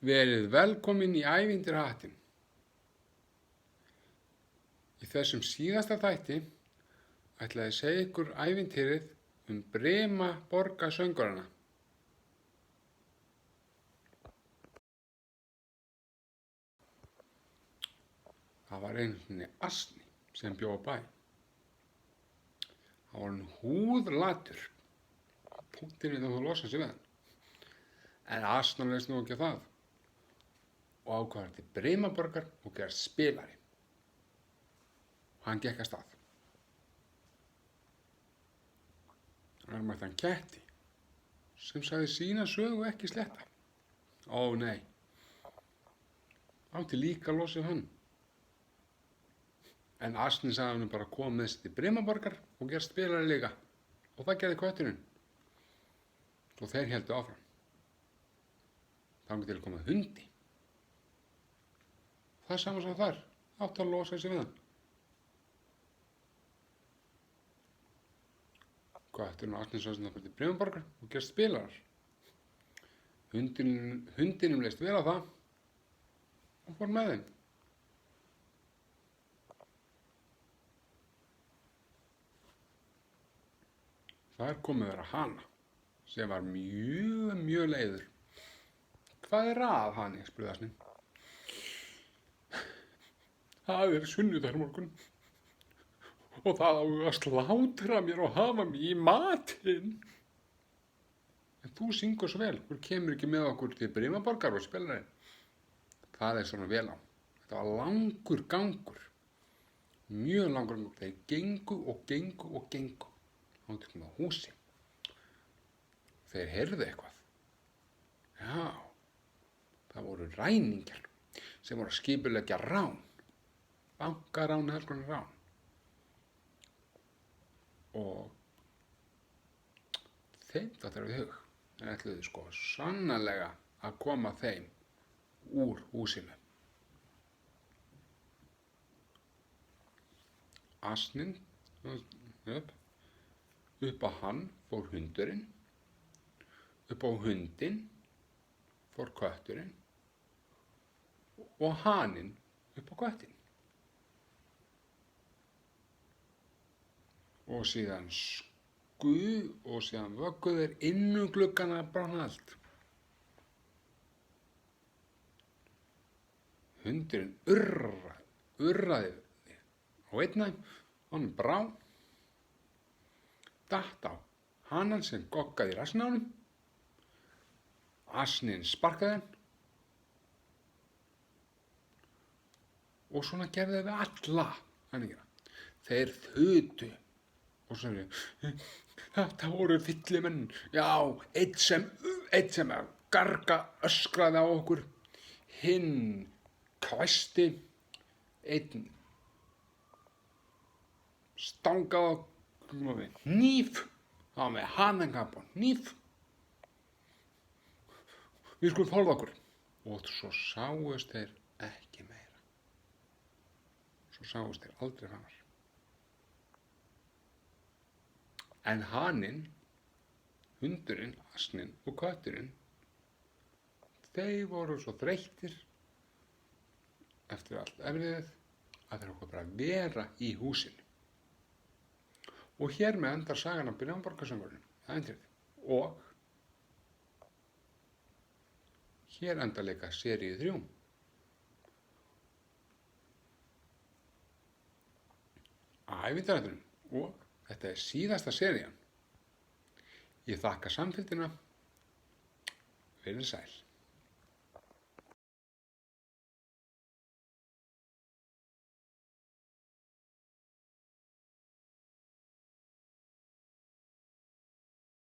Verið velkomin í ævintýrahattinn. Í þessum síðasta þætti ætla ég að segja ykkur ævintýrið Brima borgarsöngvarana. Það var einu sinni asni sem bjó á bæ. Það var hann húðlatur. Punktinni þá þú losa sig við hann. En asnan leist nú ekki á það og ákvað til Brimaborgar og gerðist spilari. Og hann gekk af stað. Hann mætti hann ketti sem sagði sína sögu ekki sletta. Ó nei, átti líka losið hann. En asnin sagði hann bara koma með sér til Brimaborgar og gerðist spilari líka. Og það gerði kötturinn. Og þeir héldu áfram. Þangað til að koma hundi. Það sama sem þar, átti að losa sig við hann. Kötturinn og asnin sagði hann til Brimaborgar og gerðist spilarar. Hundinum leist vel á það og fór með þeim. Þar kom að vera hana sem var mjög leiður. Hvað er að, Hani? Spurði asninn. Það er sunnudagsmorgunn og það á að slátra mér og hafa mig í matinn. En þú syngur svo vel, þú kemur ekki með okkur til Brimaborgar og spilar þeim. Það er svona vel á. Þetta var langur gangur, mjög langur gangur. Þeir gengu og gengu og gengu. Þá kom það húsi. Þeir heyrðu eitthvað. Já, það voru ræningjar sem voru að skipuleggja rán. Bankarán eða alls konar rán. Og þeim þetta við hug. Þeir ætluðu sko sannarlega að koma þeim úr húsinu. Asninn upp á hann fór hundurinn, upp á hundinn fór kötturinn og haninn upp á köttinn. Og síðan og síðan vögguðu þeir inn gluggana að brána allt. Hundurinn urraði á einn af þeim, hann brá, datt á hanan sem goggaði í rassinn á honum. Asninn sparkaði hann og svona gerði við alla hæningina. Þeir þutu og sagði, þetta voru fyllimenn. Já, einn sem að garga öskraði á okkur, hinn hvæsti, einn stangaði með hníf, það var með hanangap og hníf. Við skulum fálfa okkur. Og svo sáust þeir ekki meira. Svo sáust þeir aldrei framar. En haninn, hundurinn, asninn og kötturinn, þeir voru svo þreyttir eftir allt erfiðið að þeir okkur bara vera í húsinu. Og hér með endar sagan af Brimaborgarsöngvarunum, ævintýrið. Og hér endar líka seríu 3. Ævintýrahattinn og þetta er síðasta serían. Ég þakka samfylgdina. Verið sæl.